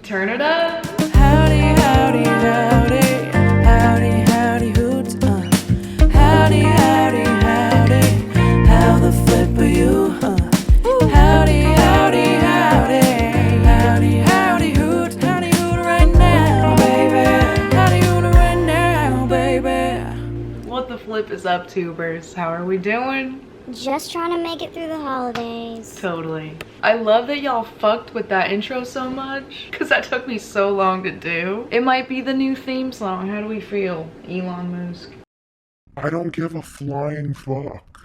Turn it up. Howdy, howdy, howdy, howdy, howdy, hoots, howdy, howdy, howdy, how the flip are you, howdy, howdy, howdy, howdy, howdy, hoots, howdy, hoot right now, baby, howdy, hoot right now, baby. What the flip is up, tubers? How are we doing? Just trying to make it through the holidays. Totally. I love that y'all fucked with that intro so much, because that took me so long to do. It might be the new theme song. How do we feel, Elon Musk? I don't give a flying fuck.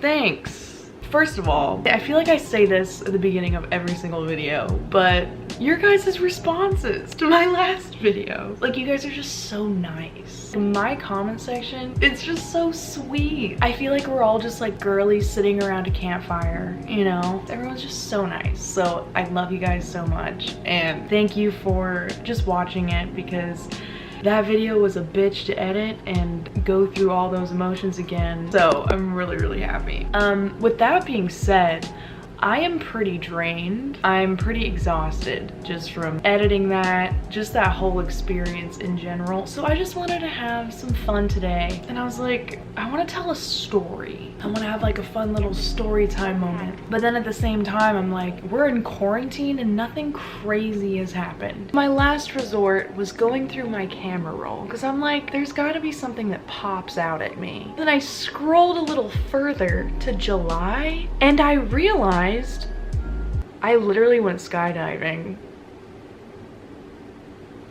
Thanks. First of all, I feel like I say this at the beginning of every single video, but your guys' responses to my last video, like, you guys are just so nice. In my comment section, it's just so sweet. I feel like we're all just like girlies sitting around a campfire, you know? Everyone's just so nice. So I love you guys so much, and thank you for just watching it, because that video was a bitch to edit and go through all those emotions again. So I'm really happy. With that being said, I am pretty drained. I'm pretty exhausted just from editing that, just that whole experience in general. So I just wanted to have some fun today. And I was like, I want to tell a story. I want to have like a fun little story time moment. But then at the same time, I'm like, we're in quarantine and nothing crazy has happened. My last resort was going through my camera roll, because I'm like, there's got to be something that pops out at me. Then I scrolled a little further to July, and I realized I literally went skydiving.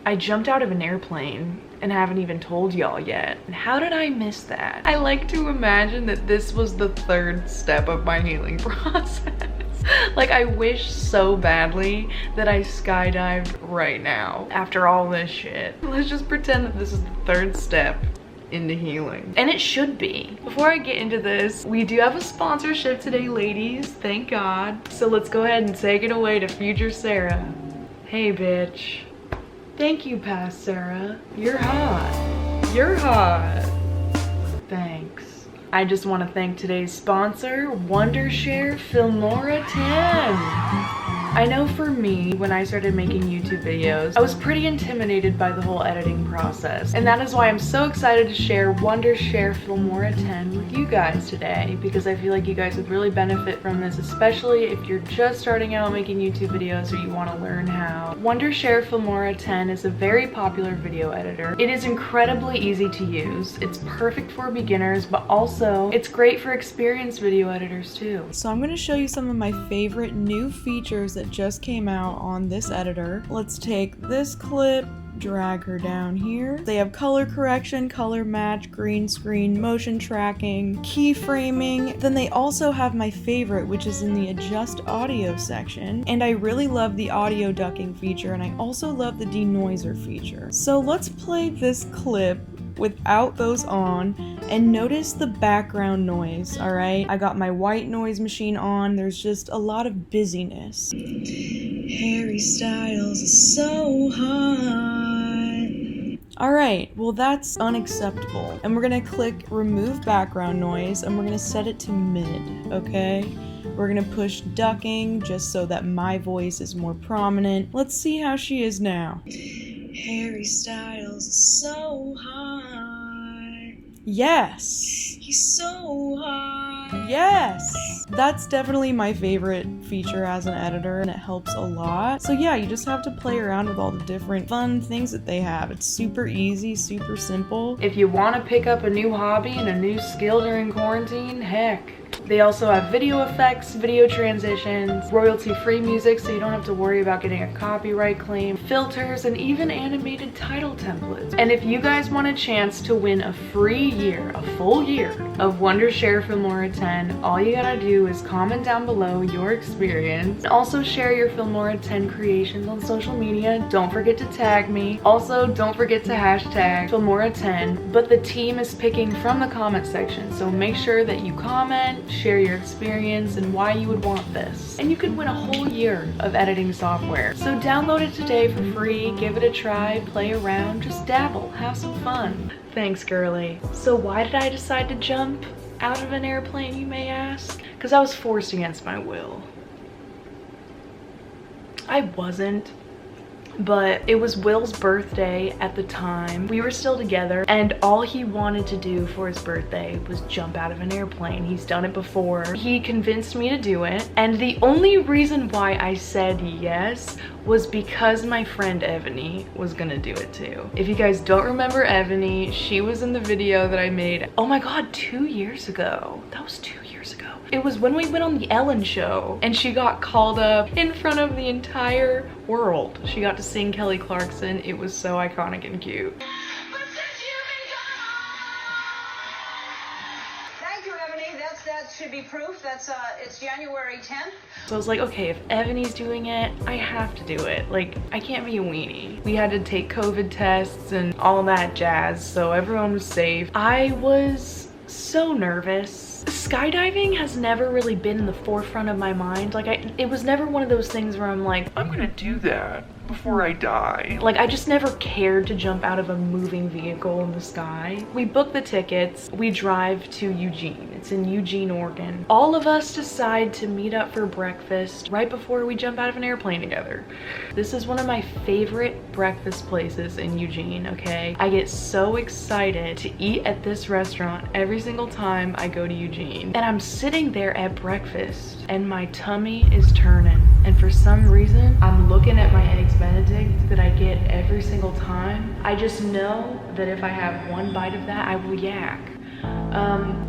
I jumped out of an airplane and haven't even told y'all yet. How did I miss that? I like to imagine that this was the third step of my healing process. Like, I wish so badly that I skydived right now after all this shit. Let's just pretend that this is the third step into healing. And it should be. Before I get into this, we do have a sponsorship today, ladies. Thank God. So let's go ahead and take it away to future Sarah. Hey, bitch. Thank you, past Sarah. You're hot. You're hot. Thanks. I just want to thank today's sponsor, Wondershare Filmora 10. I know for me, when I started making YouTube videos, I was pretty intimidated by the whole editing process. And that is why I'm so excited to share Wondershare Filmora 10 with you guys today, because I feel like you guys would really benefit from this, especially if you're just starting out making YouTube videos or you want to learn how. Wondershare Filmora 10 is a very popular video editor. It is incredibly easy to use. It's perfect for beginners, but also it's great for experienced video editors too. So I'm going to show you some of my favorite new features that just came out on this editor. Let's take this clip, drag her down here. They have color correction, color match, green screen, motion tracking, keyframing. Then they also have my favorite, which is in the adjust audio section. And I really love the audio ducking feature, and I also love the denoiser feature. So let's play this clip without those on and notice the background noise. All right, I got my white noise machine on. There's just a lot of busyness. Harry Styles is so hot. All right, well, that's unacceptable. And we're gonna click remove background noise and we're gonna set it to mid, okay? We're gonna push ducking just so that my voice is more prominent. Let's see how she is now. Harry Styles is so hot. Yes. He's so hot. Yes. That's definitely my favorite feature as an editor, and it helps a lot. So yeah, you just have to play around with all the different fun things that they have. It's super easy, super simple. If you want to pick up a new hobby and a new skill during quarantine, heck. They also have video effects, video transitions, royalty-free music so you don't have to worry about getting a copyright claim, filters, and even animated title templates. And if you guys want a chance to win a free year, a full year of Wondershare Filmora 10, all you gotta do is comment down below your experience. And also share your Filmora 10 creations on social media. Don't forget to tag me. Also, don't forget to hashtag Filmora 10, but the team is picking from the comment section, so make sure that you comment, share your experience and why you would want this. And you could win a whole year of editing software. So download it today for free, give it a try, play around, just dabble, have some fun. Thanks, girly. So why did I decide to jump out of an airplane, you may ask? Because I was forced against my will. I wasn't. but it was Will's birthday at the time. We were still together, and all he wanted to do for his birthday was jump out of an airplane. He's done it before. He convinced me to do it, and the only reason why I said yes was because my friend Ebony was gonna do it too. If you guys don't remember Ebony, she was in the video that I made, oh my god, 2 years ago. That was 2 years ago. It was when we went on the Ellen show and she got called up in front of the entire world. She got to sing Kelly Clarkson. It was so iconic and cute. That should be proof. That's it's January 10th. So I was like, okay, if Ebony's doing it, I have to do it. Like, I can't be a weenie. We had to take COVID tests and all that jazz, so everyone was safe. I was so nervous. Skydiving has never really been in the forefront of my mind. Like, it was never one of those things where I'm like, I'm gonna do that before I die. Like, I just never cared to jump out of a moving vehicle in the sky. We booked the tickets. We drive to Eugene. It's in Eugene, Oregon. All of us decide to meet up for breakfast right before we jump out of an airplane together. This is one of my favorite breakfast places in Eugene, okay? I get so excited to eat at this restaurant every single time I go to Eugene. And I'm sitting there at breakfast and my tummy is turning. And for some reason, I'm looking at my eggs Benedict that I get every single time. I just know that if I have one bite of that, I will yak.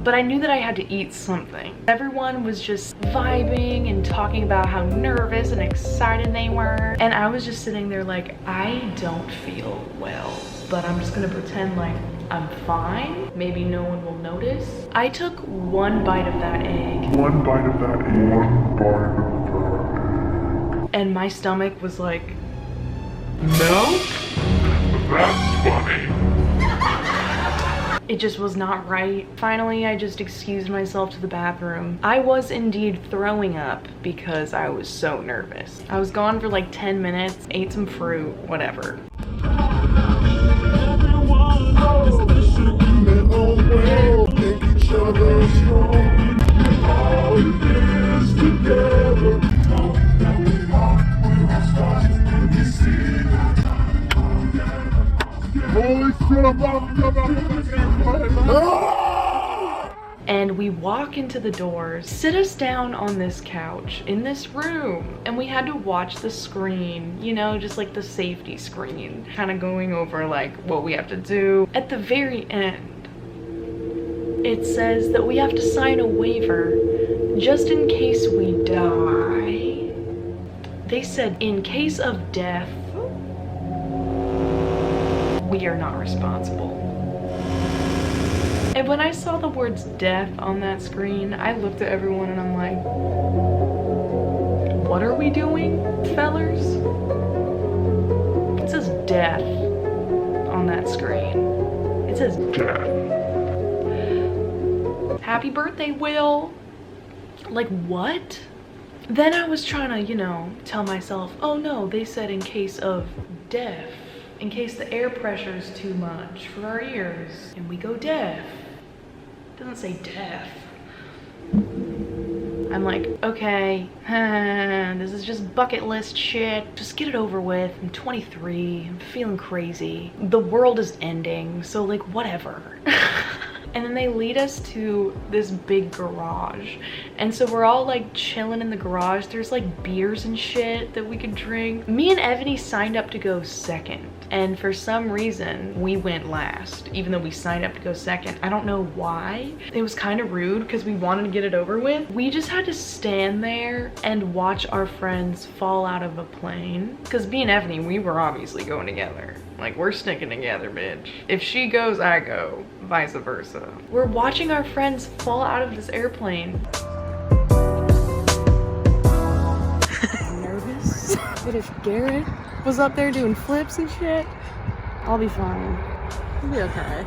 But I knew that I had to eat something. Everyone was just vibing and talking about how nervous and excited they were. And I was just sitting there like, I don't feel well, but I'm just gonna pretend like I'm fine. Maybe no one will notice. I took one bite of that egg. One bite of that egg. One bite of that egg. And my stomach was like, no? That's funny. It just was not right. Finally, I just excused myself to the bathroom. I was indeed throwing up because I was so nervous. I was gone for like 10 minutes, ate some fruit, whatever. And we walk into the doors, sit us down on this couch in this room, and we had to watch the screen, you know, just like the safety screen, kind of going over like what we have to do. At the very end, it says that we have to sign a waiver just in case we die. They said in case of death, we are not responsible. And when I saw the words death on that screen, I looked at everyone and I'm like, what are we doing, fellers? It says death on that screen. It says death. Happy birthday, Will. Like, what? Then I was trying to, you know, tell myself, oh no, they said in case of death. In case the air pressure is too much for our ears and we go deaf. It doesn't say deaf. I'm like, okay, this is just bucket list shit. Just get it over with. I'm 23, I'm feeling crazy. The world is ending, so like whatever. And then they lead us to this big garage. And so we're all like chilling in the garage. There's like beers and shit that we could drink. Me and Ebony signed up to go second. And for some reason, we went last, even though we signed up to go second. I don't know why. It was kind of rude because we wanted to get it over with. We just had to stand there and watch our friends fall out of a plane. Because me and Ebony, we were obviously going together. Like, we're sticking together, bitch. If she goes, I go. Vice versa. We're watching our friends fall out of this airplane. I'm nervous. But if Garrett was up there doing flips and shit, I'll be fine. You'll be okay.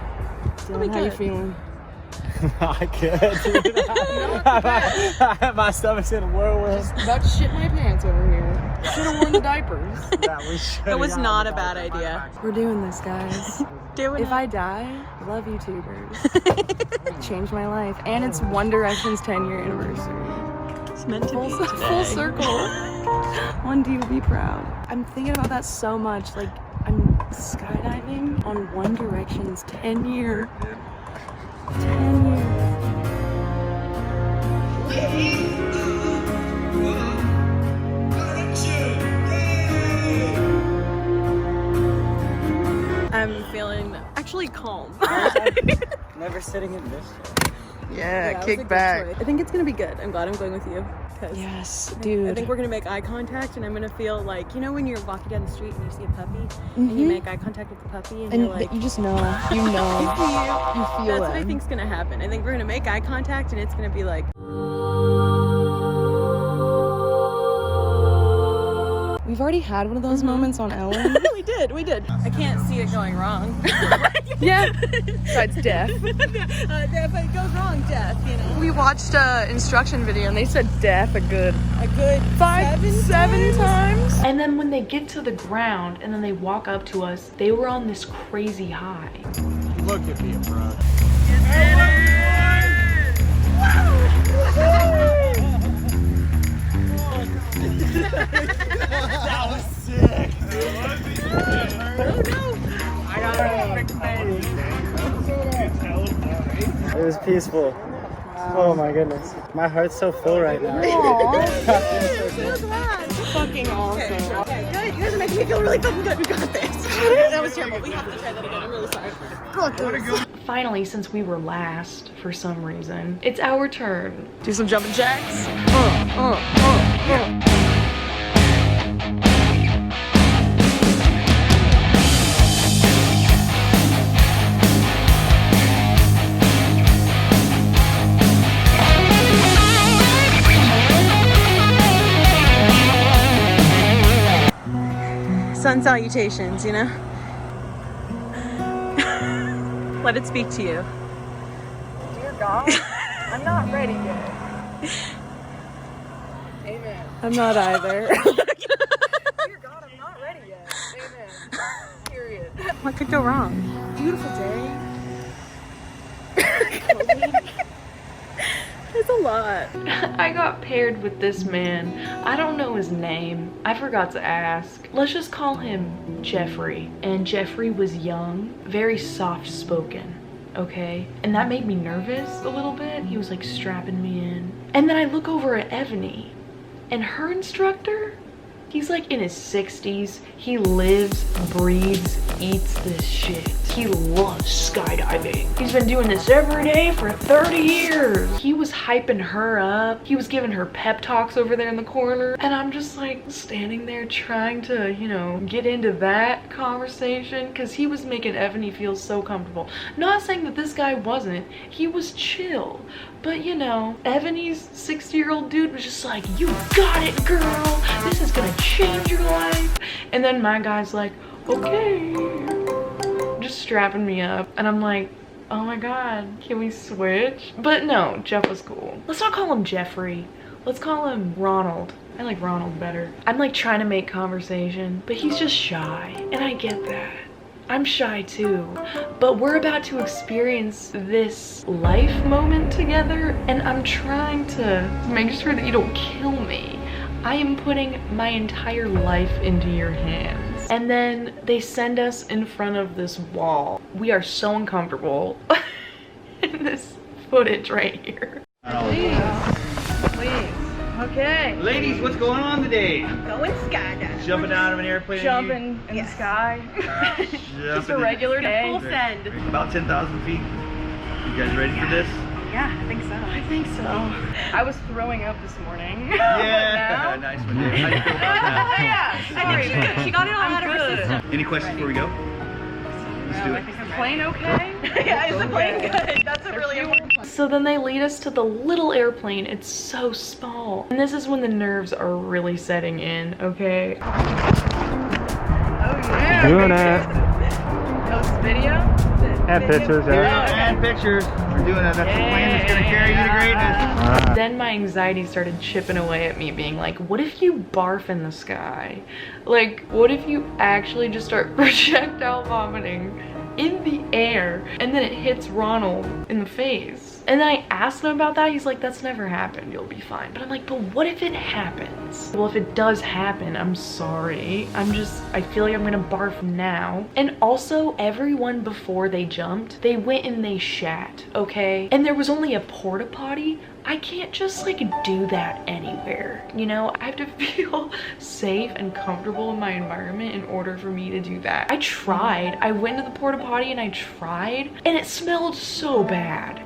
Dylan, how you feeling? I could. My stomach's in a whirlwind. About to shit my pants over here. Should have worn the diapers. Yeah, we should. It was not a bad idea. We're doing this, guys. Doing If I die, love YouTubers. Changed my life. And it's One Direction's 10-year anniversary. It's meant to be Full circle. One day you'll be proud. I'm thinking about that so much. Like, I'm skydiving on One Direction's 10-year. 10-year. I'm feeling actually calm. Never sitting in this. Yeah, kick back. I think it's gonna be good. I'm glad I'm going with you. Yes, dude. I think we're gonna make eye contact, and I'm gonna feel like, you know, when you're walking down the street and you see a puppy, and you make eye contact with the puppy, and you're like, you just know, you feel that's what I think's gonna happen. I think we're gonna make eye contact, and it's gonna be like. We've already had one of those moments on Ellen. we did. I can't see it going wrong. Yeah. Besides death. If it goes wrong, death, you know. We watched an instruction video and they said death a good 7 times. And then when they get to the ground and then they walk up to us, they were on this crazy high. Look at me, bro. That was sick. It was peaceful. Oh my goodness. My heart's so full right now. Fucking awesome. Okay, good. You guys are making me feel really fucking good. We got this. That was terrible. We have to try that again. I'm really sorry. Finally, since we were last for some reason, it's our turn. Do some jumping jacks. Sun salutations, you know? Let it speak to you. Dear God, I'm not ready yet. Amen. I'm not either. Dear God, I'm not ready yet. Amen. Period. What could go wrong? Beautiful day. It's a lot. I got paired with this man. I don't know his name. I forgot to ask. Let's just call him Jeffrey. And Jeffrey was young, very soft-spoken, okay? And that made me nervous a little bit. He was like strapping me in. And then I look over at Ebony, and her instructor, he's like in his 60s. He lives, breathes, eats this shit. He loves skydiving. He's been doing this every day for 30 years. He was hyping her up. He was giving her pep talks over there in the corner. And I'm just like standing there trying to, you know, get into that conversation because he was making Ebony feel so comfortable. Not saying that this guy wasn't. He was chill. But you know, Ebony's 60-year-old dude was just like, you got it, girl. This is gonna change your life. And then my guy's like, okay. Just strapping me up. And I'm like, oh my God, can we switch? But no, Jeff was cool. Let's not call him Jeffrey. Let's call him Ronald. I like Ronald better. I'm like trying to make conversation, but he's just shy. And I get that. I'm shy too, but we're about to experience this life moment together, and I'm trying to make sure that you don't kill me. I am putting my entire life into your hands. And then they send us in front of this wall. We are so uncomfortable in this footage right here. Please. Okay. Ladies, what's going on today? Going skydiving. Jumping out of an airplane. Jumping in the sky. Just a regular day. Full send. About 10,000 feet. You guys ready for this? Yeah, I think so. I think so. I was throwing up this morning. Yeah. Nice one, Dave. How do you feel about that? Yeah. Sorry, man. She got it all out of her good. system. Any questions before we go? Let's do it. Is the plane okay? Yeah, is the plane good? That's a really important question. So then they lead us to the little airplane. It's so small. And this is when the nerves are really setting in, okay? Oh yeah. Doing it. Post video? And pictures, yeah. And pictures. We're doing it. That's the plane that's gonna carry you to greatness. Then my anxiety started chipping away at me, being like, what if you barf in the sky? Like, what if you actually just start projectile vomiting in the air and then it hits Ronald in the face? And then I asked him about that. He's like, that's never happened. You'll be fine. But I'm like, but what if it happens? Well, if it does happen, I'm sorry. I feel like I'm gonna barf now. And also, everyone before they jumped, they went and they shat, okay? And there was only a porta potty. I can't just like do that anywhere, you know? I have to feel safe and comfortable in my environment in order for me to do that. I tried. I went to the porta potty and I tried, and it smelled so bad.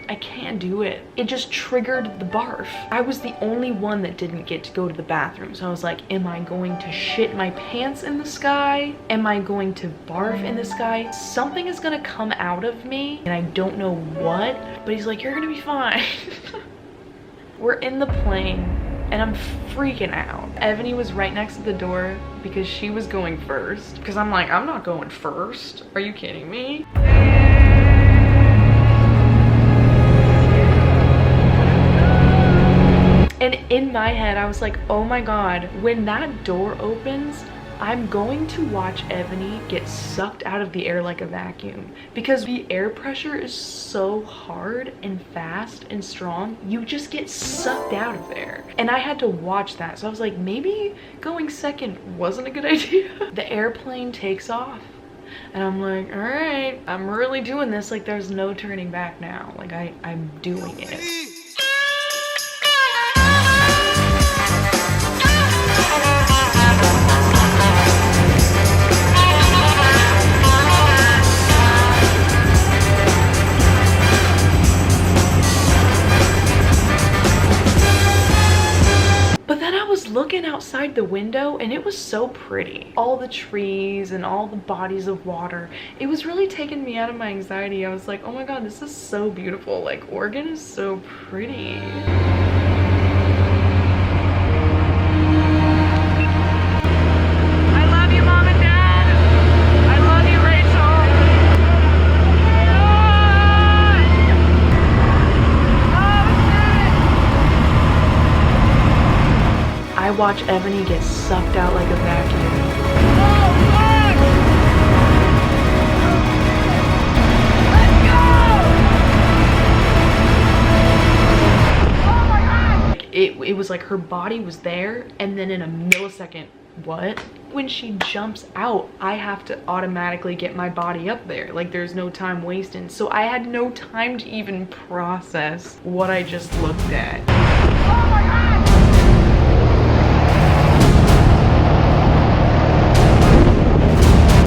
I can't do it. It just triggered the barf. I was the only one that didn't get to go to the bathroom. So I was like, am I going to shit my pants in the sky? Am I going to barf in the sky? Something is gonna come out of me and I don't know what, but he's like, you're gonna be fine. We're in the plane and I'm freaking out. Ebony was right next to the door because she was going first. Because I'm like, I'm not going first. Are you kidding me? And in my head, I was like, oh my God, when that door opens, I'm going to watch Ebony get sucked out of the air like a vacuum, because the air pressure is so hard and fast and strong, you just get sucked out of there. And I had to watch that. So I was like, maybe going second wasn't a good idea. The airplane takes off. And I'm like, all right, I'm really doing this. Like, there's no turning back now. Like, I'm doing it. Looking outside the window and it was so pretty. All the trees and all the bodies of water. It was really taking me out of my anxiety. I was like, oh my God, this is so beautiful. Like, Oregon is so pretty. I love you, Mom and Dad. I love you, I watch Ebony get sucked out like a vacuum. It was like her body was there, and then in a millisecond, what? When she jumps out, I have to automatically get my body up there. Like, there's no time wasting. So I had no time to even process what I just looked at. Oh my God!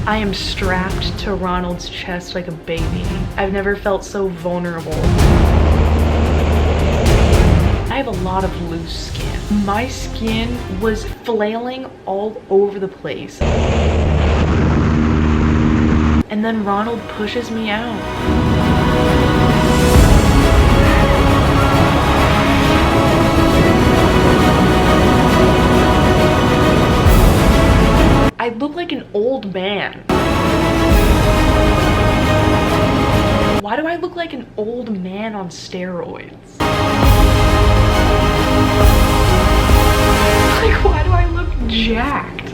I am strapped to Ronald's chest like a baby. I've never felt so vulnerable. I have a lot of loose skin. My skin was flailing all over the place. And then Ronald pushes me out. I look like an old man. Why do I look like an old man on steroids? Like, why do I look jacked?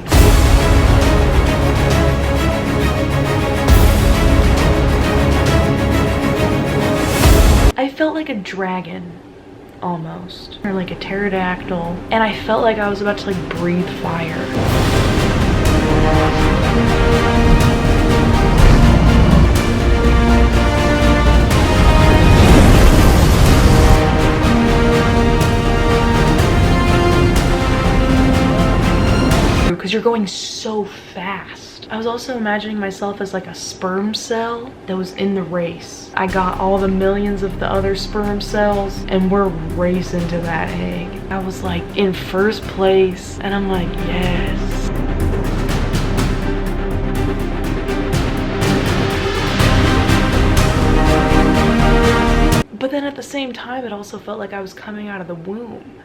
I felt like a dragon, almost. Or like a pterodactyl. And I felt like I was about to like breathe fire. Because you're going so fast. I was also imagining myself as like a sperm cell that was in the race. I got all the millions of the other sperm cells and we're racing to that egg. I was like in first place and I'm like, yes. But then at the same time, it also felt like I was coming out of the womb.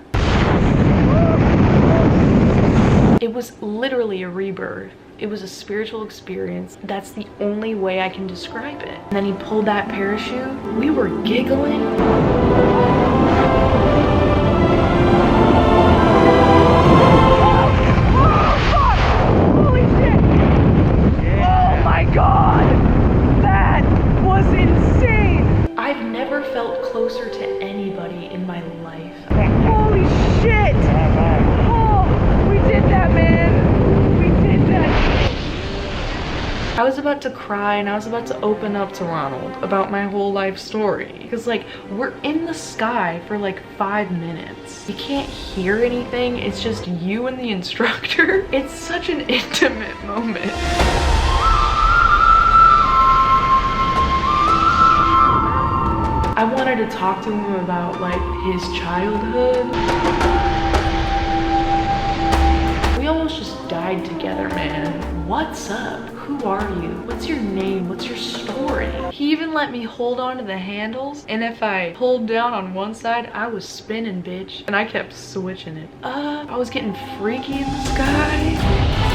It was literally a rebirth. It was a spiritual experience. That's the only way I can describe it. And then he pulled that parachute. We were giggling. Holy shit! Oh my God! That was insane! I've was about to cry and I was about to open up to Ronald about my whole life story. Because like, we're in the sky for like 5 minutes. You can't hear anything. It's just you and the instructor. It's such an intimate moment. I wanted to talk to him about like his childhood. We almost just died together, man. What's up? Who are you? What's your name? What's your story? He even let me hold on to the handles, and if I pulled down on one side, I was spinning, bitch. And I kept switching it up. I was getting freaky in the sky.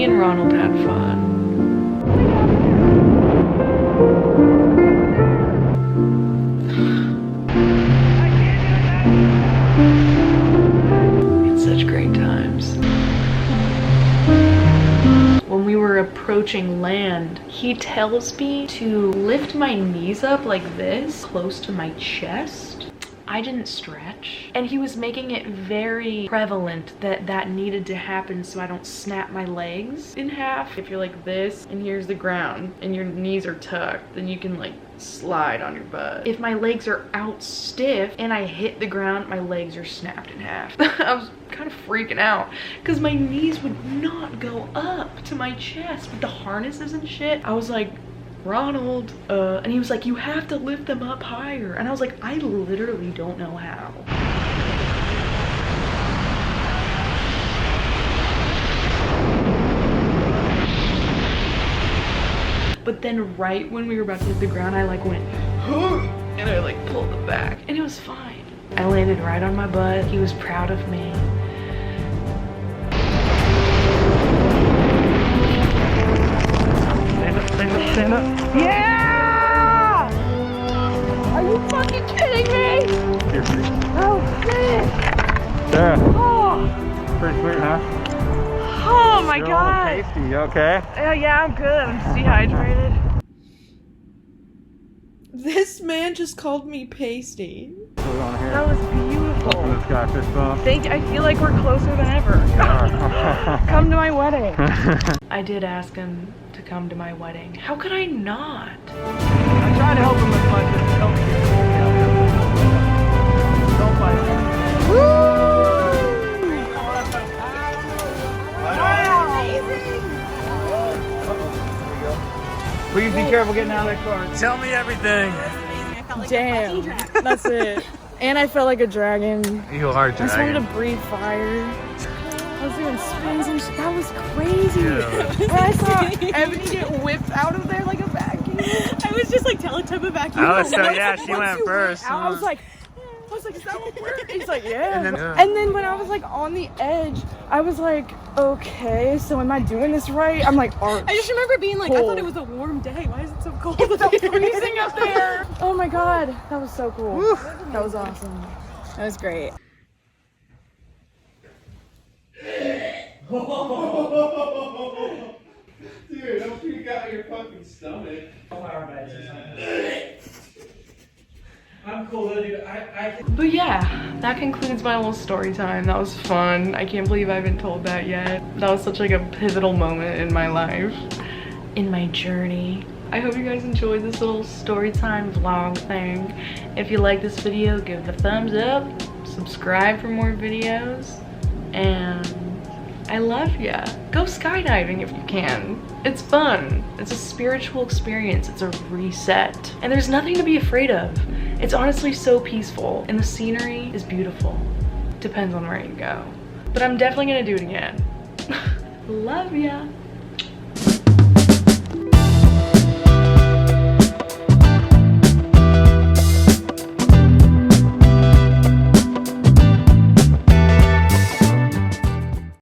Ronald had fun. It's such great times. When we were approaching land, he tells me to lift my knees up like this, close to my chest. I didn't stretch, and he was making it very prevalent that that needed to happen so I don't snap my legs in half. If you're like this and here's the ground and your knees are tucked, then you can like slide on your butt. If my legs are out stiff and I hit the ground, my legs are snapped in half. I was kind of freaking out because my knees would not go up to my chest with the harnesses and shit. I was like, Ronald, and he was like, you have to lift them up higher. And I was like, I literally don't know how. But then right when we were about to hit the ground, I like went, and I like pulled it back, and it was fine. I landed right on my butt. He was proud of me. Stand up. Yeah! Are you fucking kidding me? Oh, shit! Yeah. Oh, Pretty sweet, huh? oh my You're god. a little tasty. You okay? Yeah, I'm good. I'm dehydrated. This man just called me pasty. What's going on here? That was beautiful. Open this guy fist bump. Thank you. I feel like we're closer than ever. Come to my wedding. I did ask him to come to my wedding. How could I not? I tried to help him as much as help you. Don't fight him. Please be careful getting out of that car. Tell me everything. Damn. That's it. And I felt like a dragon. You are I just wanted to breathe fire. I was doing spins and shit. That was crazy. Yeah. When I saw Ebony get whipped out of there like a vacuum. I was just like, Teletubby vacuum. Oh, so yeah, she went first. I was like, is that what we're? He's like, yeah. Yeah. And then when I was like on the edge, I was like, okay, so am I doing this right? I'm like, arch. I just remember being like, I Cold. thought it was a warm day. Why is it so cold? It's so freezing up there. Oh my god, that was so cool. Woo. That was awesome. That was great. Dude, don't freak out your fucking stomach. I'm cool, dude. But yeah, that concludes my little story time. That was fun. I can't believe I haven't told that yet. That was such like a pivotal moment in my life, in my journey. I hope you guys enjoyed this little story time vlog thing. If you like this video, give it a thumbs up, subscribe for more videos, and I love ya. Go skydiving if you can. It's fun. It's a spiritual experience. It's a reset. And there's nothing to be afraid of. It's honestly so peaceful, and the scenery is beautiful. Depends on where you go. But I'm definitely gonna do it again. Love ya.